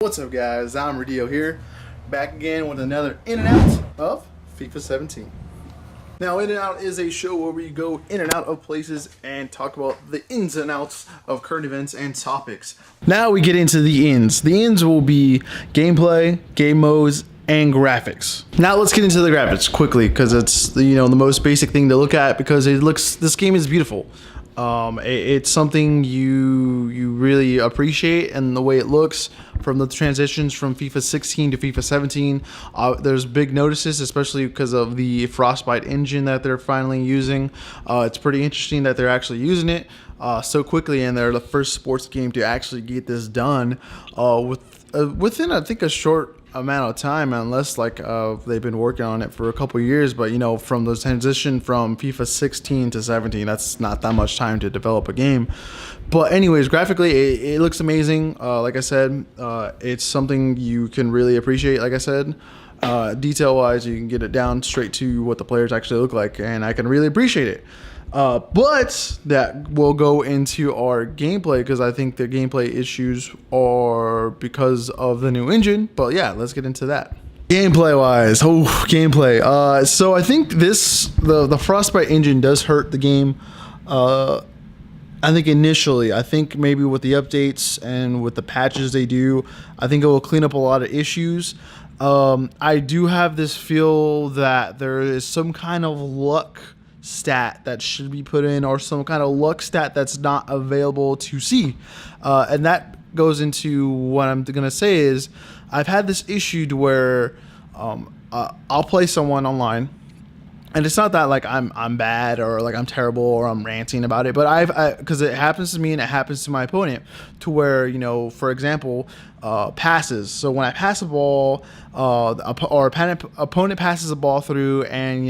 What's up, guys? I'm Radio here, back again with another in and out of FIFA 17. Now, In and Out is a show where we go in and out of places and talk about the ins and outs of current events and topics. Now we get into the ins. The ins will be gameplay, game modes, and graphics. Now let's get into the graphics quickly because it's the most basic thing to look at because this game is beautiful. It's something you really appreciate, and the way it looks from the transitions from FIFA 16 to FIFA 17. There's big notices, especially because of the Frostbite engine that they're finally using. It's pretty interesting that they're actually using it so quickly, and they're the first sports game to actually get this done within, I think, a short amount of time, unless they've been working on it for a couple years. But from the transition from FIFA 16 to 17, that's not that much time to develop a game. But anyways, graphically it looks amazing. Like I said, it's something you can really appreciate. Like I said, detail wise, you can get it down straight to what the players actually look like, and I can really appreciate it. But that will go into our gameplay because I think the gameplay issues are because of the new engine. But yeah, let's get into that. Gameplay wise, gameplay. So I think the Frostbite engine does hurt the game. I think initially, maybe with the updates and with the patches they do, I think it will clean up a lot of issues. I do have this feel that there is some kind of luck stat that should be put in, or some kind of luck stat that's not available to see, and that goes into what I'm gonna say is I've had this issue to where I'll play someone online, and it's not that I'm bad or I'm terrible or I'm ranting about it, but because it happens to me and it happens to my opponent, to where for example, passes. So when I pass a ball, or opponent passes a ball through, and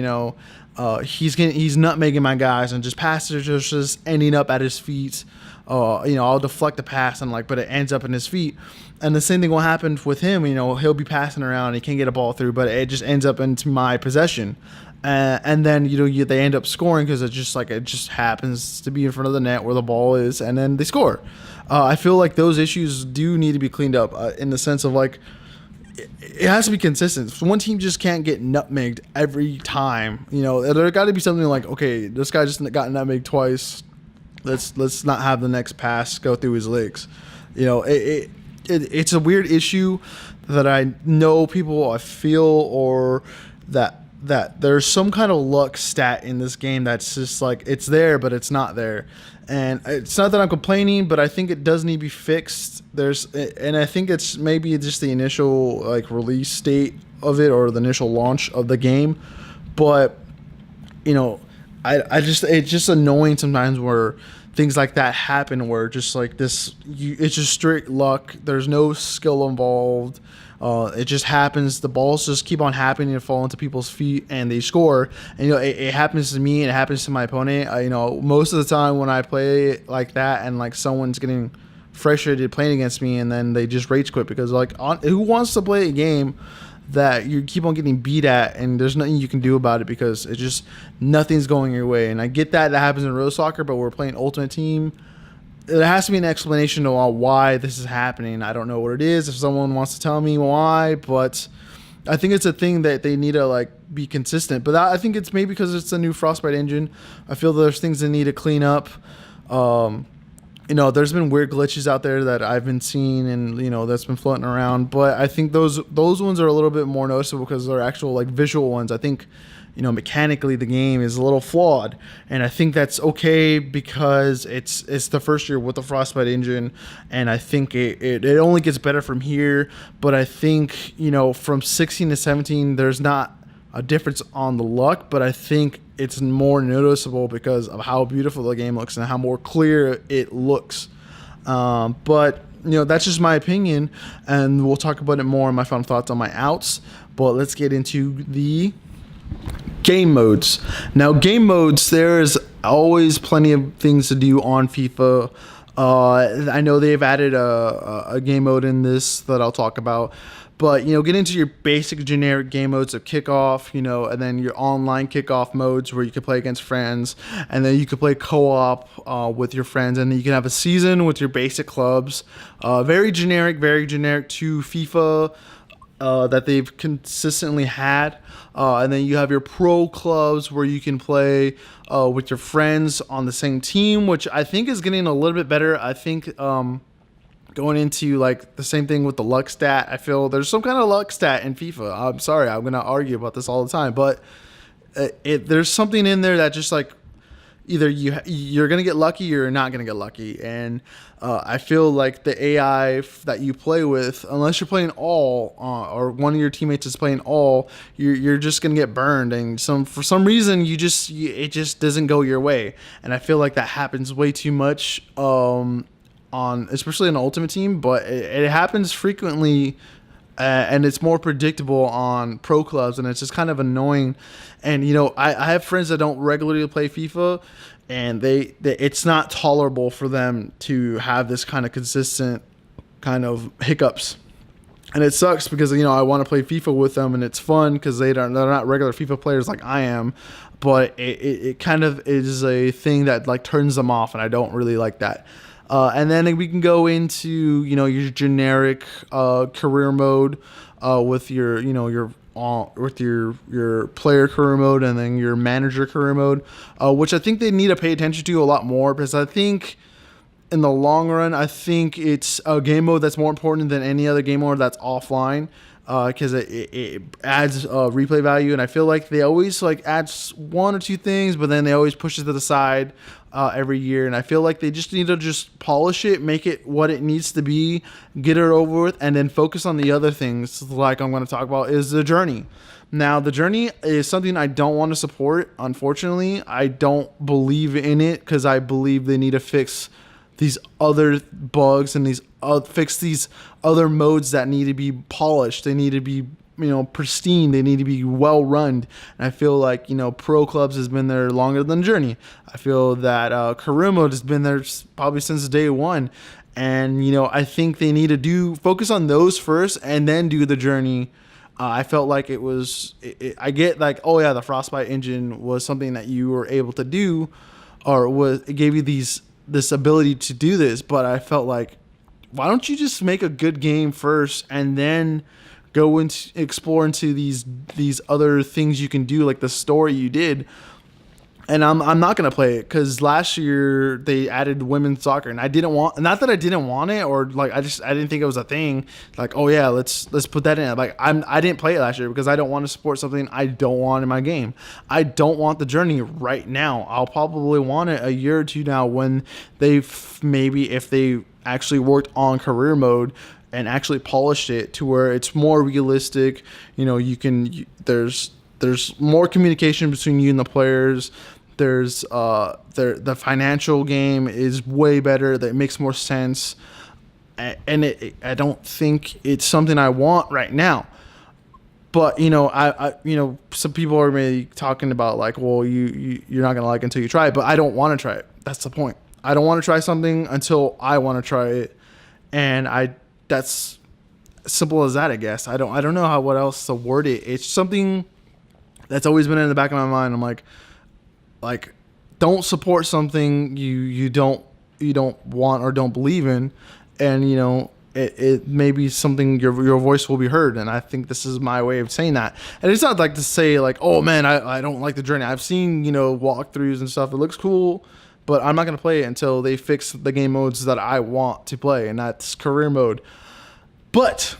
he's nutmegging my guys, and just passes just ending up at his feet. I'll deflect the pass but it ends up in his feet. And the same thing will happen with him. He'll be passing around, he can't get a ball through, but it just ends up into my possession. And then they end up scoring because it just happens to be in front of the net where the ball is, and then they score. I feel like those issues do need to be cleaned up in the sense of it has to be consistent. One team just can't get nutmegged every time. There got to be something okay, this guy just got nutmegged twice. Let's not have the next pass go through his legs. It's a weird issue that I know people I feel, or that there's some kind of luck stat in this game that's just it's there but it's not there. And it's not that I'm complaining, but I think it does need to be fixed. And I think it's maybe just the initial release date of it, or the initial launch of the game. But it's just annoying sometimes where things like that happen, where just it's just straight luck. There's no skill involved. It just happens. The balls just keep on happening and fall into people's feet, and they score. And it happens to me, and it happens to my opponent. Most of the time when I play like that, and someone's getting frustrated playing against me, and then they just rage quit because who wants to play a game that you keep on getting beat at, and there's nothing you can do about it because it's just nothing's going your way. And I get that happens in real soccer, but we're playing Ultimate Team. There has to be an explanation on why this is happening. I don't know what it is. If someone wants to tell me why, but I think it's a thing that they need to be consistent. But I think it's maybe because it's a new Frostbite engine. I feel there's things they need to clean up. There's been weird glitches out there that I've been seeing, and that's been floating around. But I think those ones are a little bit more noticeable because they're actual visual ones. I think mechanically the game is a little flawed, and I think that's okay because it's the first year with the Frostbite engine, and I think it only gets better from here. But I think from 16 to 17 there's not a difference on the luck, but I think it's more noticeable because of how beautiful the game looks and how more clear it looks. But that's just my opinion, and we'll talk about it more in my final thoughts on my outs. But let's get into the game modes. Now, game modes, there's always plenty of things to do on FIFA. I know they've added a game mode in this that I'll talk about. But, get into your basic generic game modes of kickoff, and then your online kickoff modes where you can play against friends. And then you can play co-op with your friends. And then you can have a season with your basic clubs. Very generic to FIFA that they've consistently had. And then you have your pro clubs where you can play with your friends on the same team, which I think is getting a little bit better. I think going into like the same thing with the luck stat, I feel there's some kind of luck stat in FIFA. I'm sorry, I'm gonna argue about this all the time, but there's something in there that just like either you're gonna get lucky or you're not gonna get lucky, and I feel like the AI that you play with, unless you're playing all or one of your teammates is playing all, you're just gonna get burned, and for some reason it just doesn't go your way, and I feel like that happens way too much. Especially on Ultimate Team, but it happens frequently, and it's more predictable on pro clubs, and it's just kind of annoying. And I have friends that don't regularly play FIFA, and it's not tolerable for them to have this kind of consistent kind of hiccups. And it sucks because I want to play FIFA with them, and it's fun because they're not regular FIFA players like I am, but it kind of is a thing that like turns them off, and I don't really like that. And then we can go into your generic career mode with your player career mode, and then your manager career mode, which I think they need to pay attention to a lot more, because I think in the long run, I think it's a game mode that's more important than any other game mode that's offline. Because it adds replay value, and I feel like they always like add one or two things, but then they always push it to the side every year, and I feel like they just need to just polish it, make it what it needs to be, get it over with, and then focus on the other things like I'm going to talk about is the journey. Now, the journey is something I don't want to support, unfortunately. I don't believe in it because I believe they need to fix these other bugs and fix these other modes that need to be polished. They need to be pristine. They need to be well run. And I feel like pro clubs has been there longer than Journey. I feel that career mode has been there probably since day one. And I think they need to focus on those first and then do the Journey. I felt like it was. I get like, oh yeah, the Frostbite engine was something that you were able to do, or it gave you this ability to do this, but I felt like, why don't you just make a good game first and then go into explore into these other things you can do, like the story you did. And I'm not gonna play it because last year they added women's soccer, and I didn't want. Not that I didn't want it, or like I didn't think it was a thing. Like, oh yeah, let's put that in. Like I didn't play it last year because I don't want to support something I don't want in my game. I don't want the journey right now. I'll probably want it a year or two now when maybe if they actually worked on career mode and actually polished it to where it's more realistic. There's more communication between you and the players. There's the financial game is way better. That makes more sense, and I don't think it's something I want right now. But I some people are maybe talking about like, well, you're not gonna like it until you try it. But I don't want to try it. That's the point. I don't want to try something until I want to try it, and that's simple as that, I guess. I don't know what else to word it. It's something that's always been in the back of my mind. I'm like don't support something you don't want or don't believe in, and it may be something your voice will be heard. And I think this is my way of saying that. And it's not like to say like, oh man, I don't like the journey. I've seen walkthroughs and stuff. It looks cool, but I'm not gonna play it until they fix the game modes that I want to play, and that's career mode. But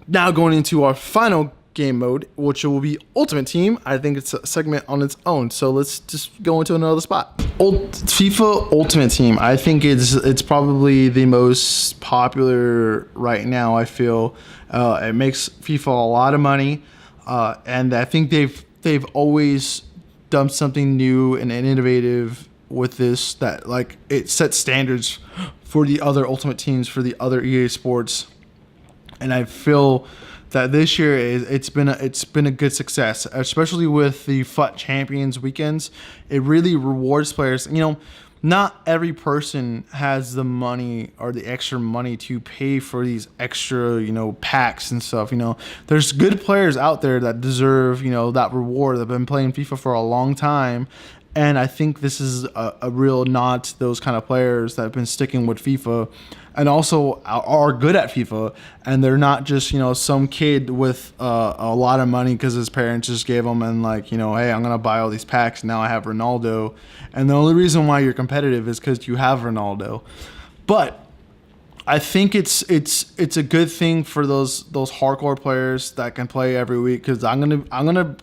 now going into our final game mode, which will be Ultimate Team. I think it's a segment on its own, so let's just go into another spot. FIFA Ultimate Team, I think it's probably the most popular right now. I feel it makes FIFA a lot of money, and I think they've always done something new and innovative with this, that like it sets standards for the other Ultimate Teams, for the other EA Sports, and I feel that this year it's been a good success, especially with the FUT Champions weekends. It really rewards players. not every person has the money or the extra money to pay for these extra, packs and stuff. There's good players out there that deserve, that reward. They've been playing FIFA for a long time. And I think this is a real nod to those kind of players that have been sticking with FIFA and also are good at FIFA. And they're not just, some kid with a lot of money because his parents just gave him and hey, I'm going to buy all these packs. Now I have Ronaldo. And the only reason why you're competitive is because you have Ronaldo. But I think it's a good thing for those hardcore players that can play every week, because I'm gonna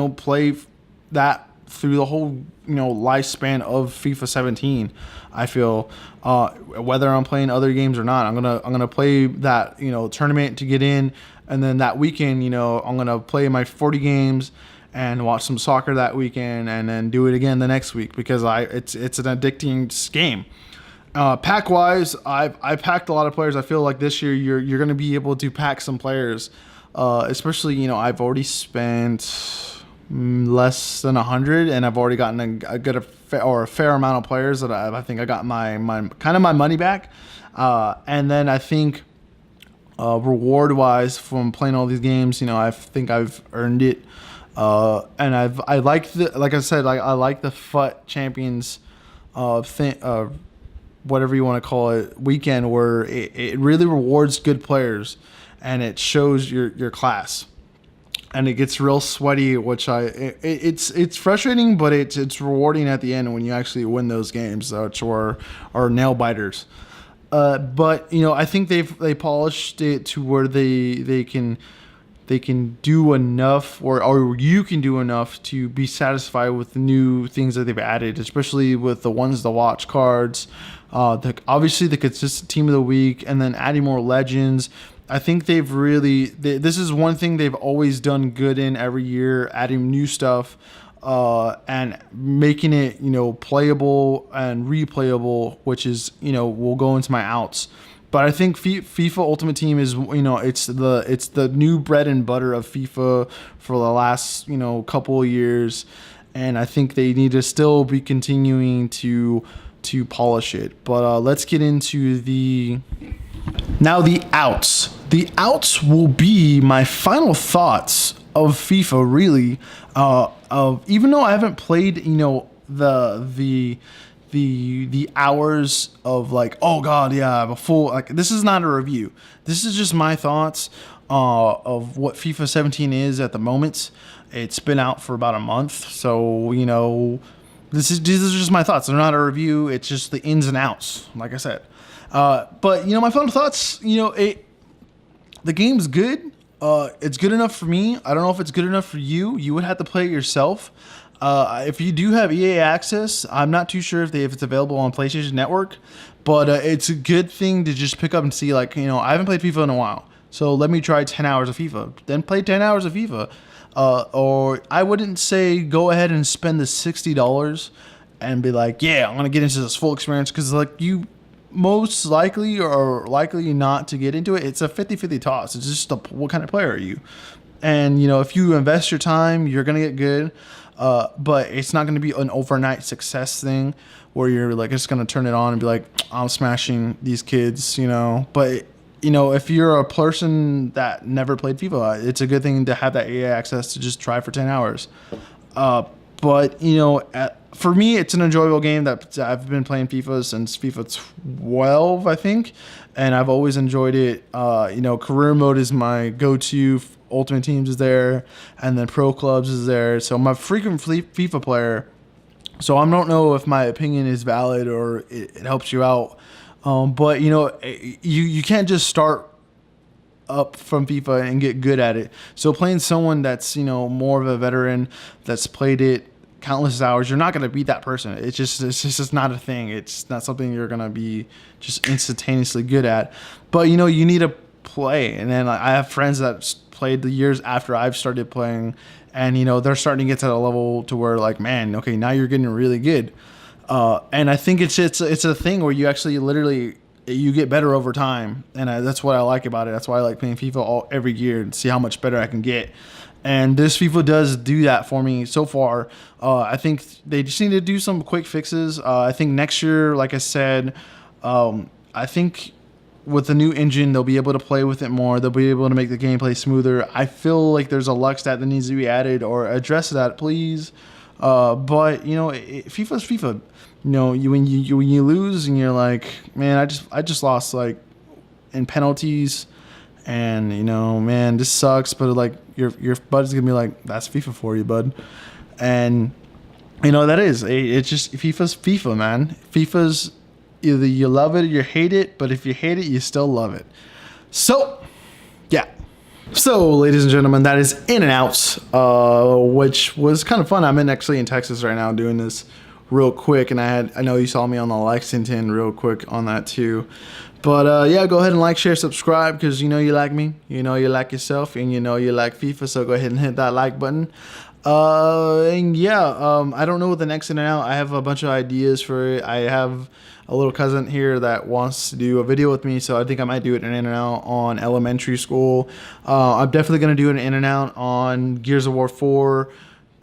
play that through the whole lifespan of FIFA 17. I feel whether I'm playing other games or not, I'm gonna play that tournament to get in, and then that weekend I'm gonna play my 40 games and watch some soccer that weekend, and then do it again the next week, because it's an addicting game. Pack wise, I packed a lot of players. I feel like this year you're gonna be able to pack some players, especially I've already spent less than 100, and I've already gotten a fair amount of players that I think I got my money back. And then I think reward wise from playing all these games, I think I've earned it. And I like like I said, I like the FUT Champions thing, whatever you want to call it, weekend, where it really rewards good players and it shows your class. And it gets real sweaty, which it's frustrating, but it's rewarding at the end when you actually win those games, which are nail biters. But I think they polished it to where they can do enough, or you can do enough to be satisfied with the new things that they've added, especially with the ones to watch cards, obviously the consistent team of the week, and then adding more legends. I think this is one thing they've always done good in every year, adding new stuff and making it, playable and replayable, which is, will go into my outs. But I think FIFA Ultimate Team is, it's the new bread and butter of FIFA for the last, couple of years. And I think they need to still be continuing to polish it. But let's get into the outs. The outs will be my final thoughts of FIFA, really. Even though I haven't played, the hours of oh god, yeah, before, this is not a review. This is just my thoughts of what FIFA 17 is at the moment. It's been out for about a month, so these are just my thoughts. They're not a review. It's just the ins and outs, like I said. But my final thoughts. The game's good. It's good enough for me. I don't know if it's good enough for you. You would have to play it yourself. If you do have EA access, I'm not too sure if it's available on PlayStation Network, but it's a good thing to just pick up and see. I haven't played FIFA in a while, so let me try 10 hours of FIFA. Then play 10 hours of FIFA. Or I wouldn't say go ahead and spend the $60 and be like, yeah, I'm gonna get into this full experience, because you most likely are likely not to get into it. It's a 50-50 toss. It's just what kind of player are you? And if you invest your time, you're gonna get good. But it's not gonna be an overnight success thing where you're just gonna turn it on and be like, I'm smashing these kids, But if you're a person that never played FIFA, it's a good thing to have that EA access to just try for 10 hours. But for me, it's an enjoyable game that I've been playing FIFA since FIFA 12, I think, and I've always enjoyed it. Career mode is my go-to. Ultimate Teams is there, and then Pro Clubs is there. So I'm a frequent FIFA player. So I don't know if my opinion is valid or it helps you out. But you can't just start up from FIFA and get good at it. So playing someone that's more of a veteran that's played it countless hours, you're not going to beat that person. It's just not a thing. It's not something you're going to be just instantaneously good at. But you need to play. And then I have friends that played the years after I've started playing, and they're starting to get to a level to where man, okay, now you're getting really good. And I think it's a thing where you actually literally you get better over time, and that's what I like about it. That's why I like playing FIFA every year and see how much better I can get. And this FIFA does do that for me so far. I think they just need to do some quick fixes. I think next year, like I said, I think with the new engine, they'll be able to play with it more. They'll be able to make the gameplay smoother. I feel like there's a luck stat that needs to be added or address that, please. But you know, FIFA's FIFA. You know, when you lose and you're like, man, I just lost like in penalties, and you know, man, this sucks. But like your bud's gonna be like, that's FIFA for you, bud. And you know that is it's just FIFA's FIFA, man. FIFA's either you love it or you hate it, but if you hate it, you still love it. So yeah. So, ladies and gentlemen, that is In and Outs, which was kind of fun. I'm actually in Texas right now doing this real quick, and I know you saw me on the Lexington real quick on that too. But yeah, go ahead and like, share, subscribe, because you know you like me, you know you like yourself, and you know you like FIFA. So go ahead and hit that like button. And yeah, I don't know what the next In and Out. I have a bunch of ideas for it. I have a little cousin here that wants to do a video with me, so I think I might do it in and out on elementary school. I'm definitely going to do an in and out on Gears of War 4.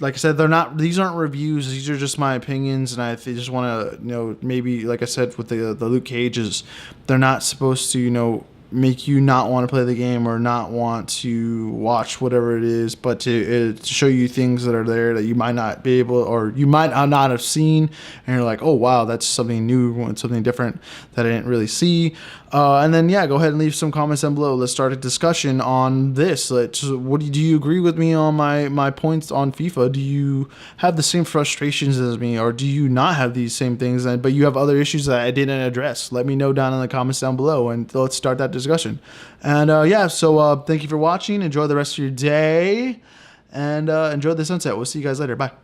Like I said, these aren't reviews. These are just my opinions, and I just want to, you know, maybe like I said with the Luke Cages, they're not supposed to, you know, make you not want to play the game or not want to watch whatever it is, but to show you things that are there that you might not be able, or you might not have seen, and you're like, oh wow, that's something new, something different that I didn't really see. And then yeah, go ahead and leave some comments down below. Let's start a discussion on this. Do you agree with me on my points on FIFA? Do you have the same frustrations as me, or do you not have these same things, but you have other issues that I didn't address? Let me know down in the comments down below, and let's start that discussion. And yeah, so thank you for watching. Enjoy the rest of your day, and enjoy the sunset. We'll see you guys later. Bye.